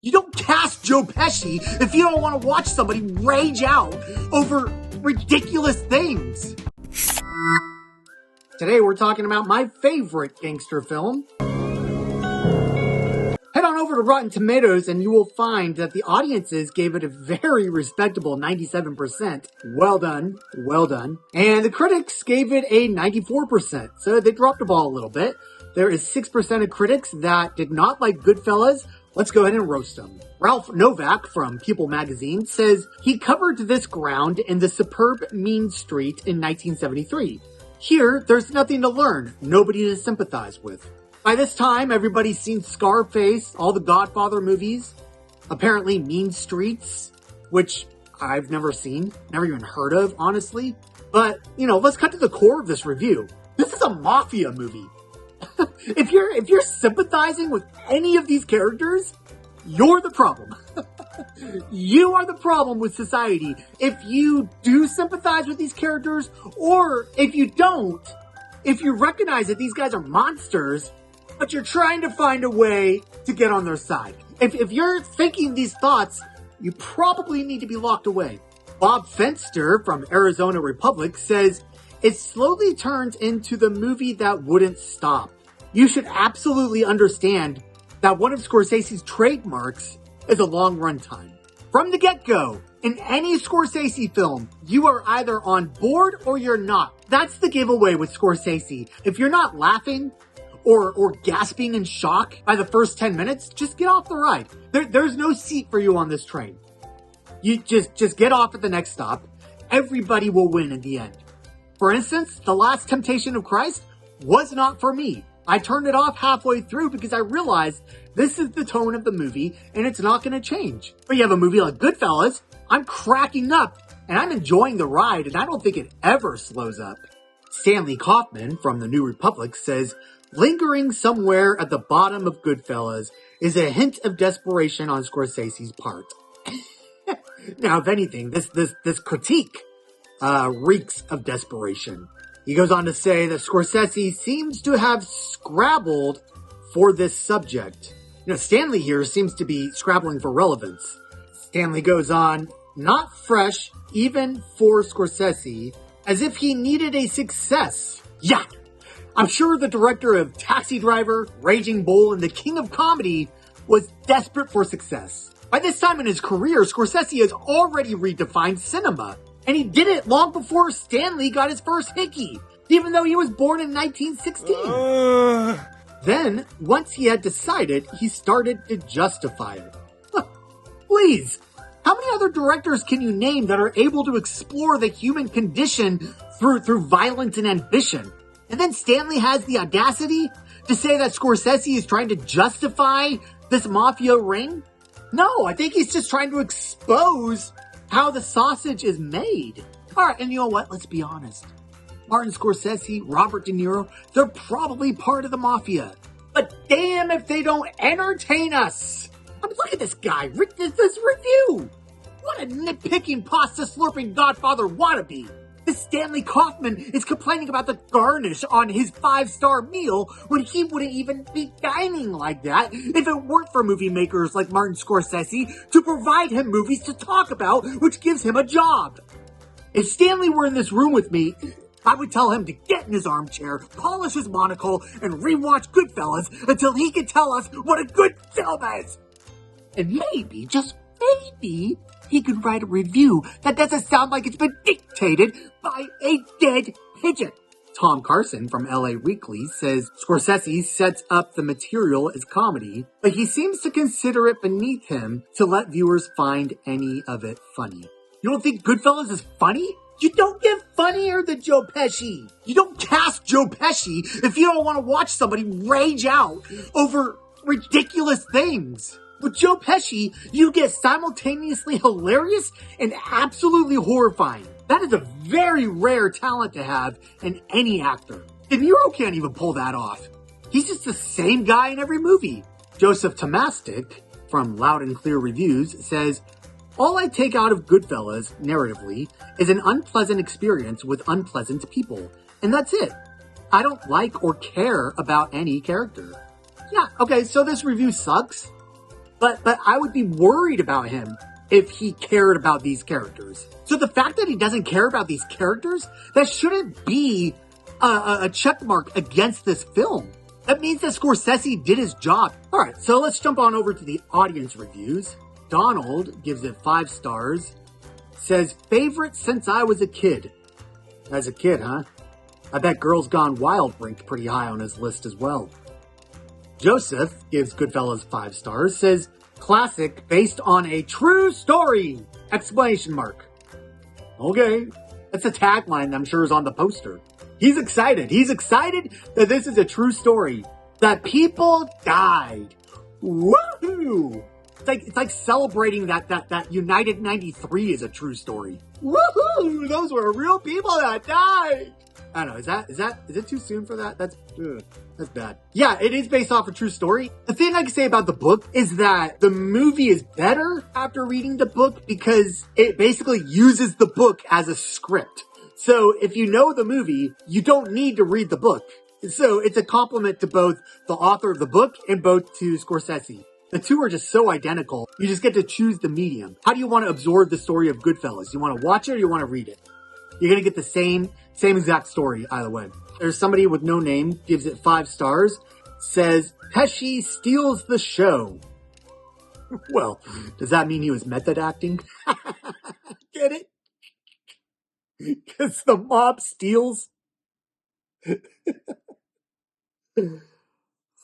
You don't cast Joe Pesci if you don't want to watch somebody rage out over ridiculous things. Today we're talking about my favorite gangster film. Head on over to Rotten Tomatoes and you will find that the audiences gave it a very respectable 97%. Well done, well done. And the critics gave it a 94%, so they dropped the ball a little bit. There is 6% of critics that did not like Goodfellas. Let's go ahead and roast them. Ralph Novak from People magazine says he covered this ground in The Superb Mean Street in 1973. Here, there's nothing to learn, nobody to sympathize with. By this time, everybody's seen Scarface, all the Godfather movies, apparently Mean Streets, which I've never seen, never even heard of, honestly. But, let's cut to the core of this review. This is a Mafia movie. If you're sympathizing with any of these characters, you're the problem. You are the problem with society. If you do sympathize with these characters, or if you don't, if you recognize that these guys are monsters, but you're trying to find a way to get on their side. If you're thinking these thoughts, you probably need to be locked away. Bob Fenster from Arizona Republic says, it slowly turns into the movie that wouldn't stop. You should absolutely understand that one of Scorsese's trademarks is a long runtime. From the get-go, in any Scorsese film, you are either on board or you're not. That's the giveaway with Scorsese. If you're not laughing or gasping in shock by the first 10 minutes, just get off the ride. There's no seat for you on this train. You just get off at the next stop. Everybody will win in the end. For instance, The Last Temptation of Christ was not for me. I turned it off halfway through because I realized this is the tone of the movie and it's not going to change. But you have a movie like Goodfellas, I'm cracking up and I'm enjoying the ride and I don't think it ever slows up. Stanley Kaufman from the New Republic says, lingering somewhere at the bottom of Goodfellas is a hint of desperation on Scorsese's part. Now, if anything, this critique reeks of desperation. He goes on to say that Scorsese seems to have scrabbled for this subject. Stanley here seems to be scrabbling for relevance. Stanley goes on, not fresh, even for Scorsese, as if he needed a success. Yeah, I'm sure the director of Taxi Driver, Raging Bull, and The King of Comedy was desperate for success. By this time in his career, Scorsese has already redefined cinema. And he did it long before Stanley got his first hickey, even though he was born in 1916. Then, once he had decided, he started to justify it. Please, how many other directors can you name that are able to explore the human condition through violence and ambition? And then Stanley has the audacity to say that Scorsese is trying to justify this mafia ring? No, I think he's just trying to expose how the sausage is made. All right, and you know what? Let's be honest. Martin Scorsese, Robert De Niro, they're probably part of the mafia. But damn if they don't entertain us. I mean, look at this guy. This review. What a nitpicking, pasta-slurping Godfather wannabe. This Stanley Kaufman is complaining about the garnish on his 5-star meal when he wouldn't even be dining like that if it weren't for movie makers like Martin Scorsese to provide him movies to talk about, which gives him a job. If Stanley were in this room with me, I would tell him to get in his armchair, polish his monocle, and rewatch Goodfellas until he could tell us what a good film is. And maybe, just maybe, he could write a review that doesn't sound like it's been dictated by a dead pigeon. Tom Carson from LA Weekly says Scorsese sets up the material as comedy, but he seems to consider it beneath him to let viewers find any of it funny. You don't think Goodfellas is funny? You don't get funnier than Joe Pesci. You don't cast Joe Pesci if you don't want to watch somebody rage out over ridiculous things. With Joe Pesci, you get simultaneously hilarious and absolutely horrifying. That is a very rare talent to have in any actor. De Niro can't even pull that off. He's just the same guy in every movie. Joseph Tomastic, from Loud and Clear Reviews, says, all I take out of Goodfellas, narratively, is an unpleasant experience with unpleasant people. And that's it. I don't like or care about any character. Yeah, okay, so this review sucks. but I would be worried about him if he cared about these characters. So the fact that he doesn't care about these characters, that shouldn't be a check mark against this film. That means that Scorsese did his job. All right, so let's jump on over to the audience reviews. Donald gives it 5 stars. Says, favorite since I was a kid. As a kid, huh? I bet Girls Gone Wild ranked pretty high on his list as well. Joseph gives Goodfellas 5 stars. Says, classic based on a true story! Exclamation mark. Okay, that's a tagline that I'm sure is on the poster. He's excited. He's excited that this is a true story. That people died. Woohoo! It's like celebrating that United 93 is a true story. Woohoo! Those were real people that died. I don't know. Is it too soon for that? That's bad. Yeah, it is based off a true story. The thing I can say about the book is that the movie is better after reading the book because it basically uses the book as a script. So if you know the movie, you don't need to read the book. So it's a compliment to both the author of the book and both to Scorsese. The two are just so identical. You just get to choose the medium. How do you want to absorb the story of Goodfellas? You want to watch it or you want to read it? You're going to get the same exact story either way. There's somebody with no name, gives it 5 stars, says, Pesci steals the show. Well, does that mean he was method acting? Get it? Because the mob steals?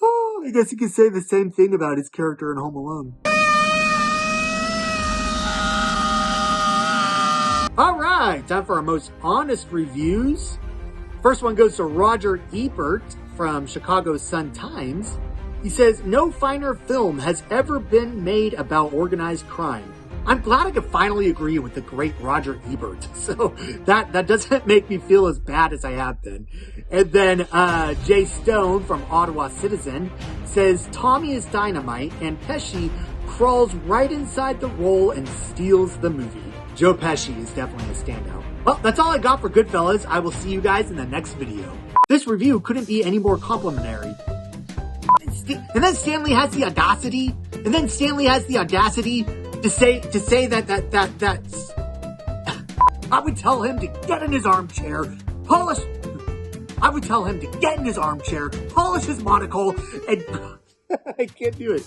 Oh, I guess you could say the same thing about his character in Home Alone. All right, time for our most honest reviews. First one goes to Roger Ebert from Chicago Sun-Times. He says, no finer film has ever been made about organized crime. I'm glad I could finally agree with the great Roger Ebert. So that doesn't make me feel as bad as I have been. And then Jay Stone from Ottawa Citizen says, Tommy is dynamite and Pesci crawls right inside the role and steals the movie. Joe Pesci is definitely a standout. Well, that's all I got for Goodfellas. I will see you guys in the next video. This review couldn't be any more complimentary. And then Stanley has the audacity. To say that I would tell him to get in his armchair, polish his monocle, and I can't do it.